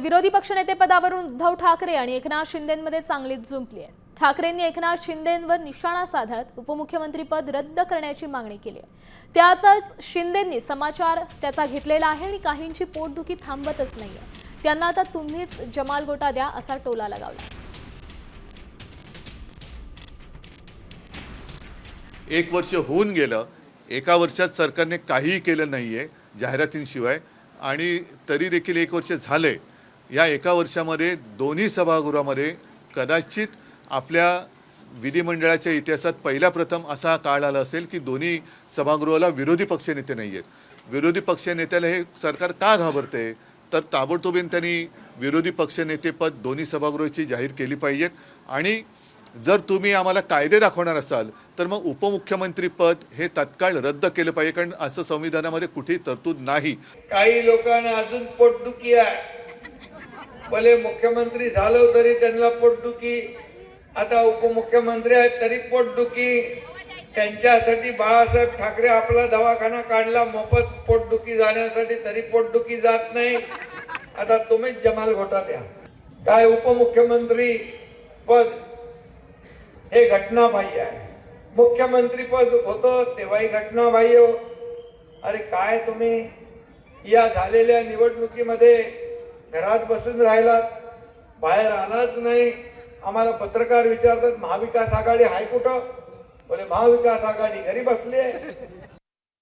विरोधी पक्षनेतेपदावरून उद्धव ठाकरे आणि एकनाथ शिंदेंमध्ये चांगलीच जुंपली आहे। ठाकरेंनी एकनाथ शिंदेंवर निशाणा साधत उपमुख्यमंत्रीपद रद्द करण्याची मागणी केली आहे। त्यातच शिंदेंनी समाचार त्याचा घेतलेला आहे आणि काहींची पोटदुखी थांबतच नाहीये। त्यांना आता तुम्हीच जमाल गोटा द्या असा टोला लगावला। एक वर्ष होऊन गेलं, एका वर्षात सरकारने काहीही केलं नाहीये जाहिरातींशिवाय, आणि तरी देखील एक वर्ष झाले। या एका वर्षामध्ये दोन्ही सभागृहामध्ये कदाचित आपल्या विधिमंडळाच्या इतिहासात पहिला प्रथम असा काळ आला असेल की दोन्ही सभागृहाला विरोधी पक्षनेते नाही आहेत। विरोधी पक्षनेत्याला हे सरकार का घाबरते, तर ताबडतोबीने त्यांनी विरोधी पक्षनेतेपद दोन्ही सभागृहाची जाहीर केली पाहिजेत। आणि जर तुम्ही आम्हाला कायदे दाखवणार असाल तर मग उपमुख्यमंत्री पद हे तत्काळ रद्द केलं पाहिजे, कारण असं संविधानामध्ये कुठेही तरतूद नाही। काही लोकांना अजून पोटदुखी आहे, भले मुख्यमंत्री झालो तरी त्यांना पोटदुखी, आता उपमुख्यमंत्री आहेत तरी पोटदुखी। त्यांच्यासाठी बाळासाहेब ठाकरे आपला दवाखाना काढला मोफत पोटदुखी जाण्यासाठी, तरी पोटदुखी जात नाही। आता तुम्हीच जमाल घोटा द्या। काय उपमुख्यमंत्री पद हे घटनाबाह्य आहे, मुख्यमंत्री पद होतं तेव्हाही घटनाबाह्य। अरे काय तुम्ही या झालेल्या निवडणुकीमध्ये घरात बसून राहिलात, बाहेर आलाच नाही। आम्हाला पत्रकार विचारतात महाविकास आघाडी आहे कुठं, बोले महाविकास आघाडी घरी बसली आहे।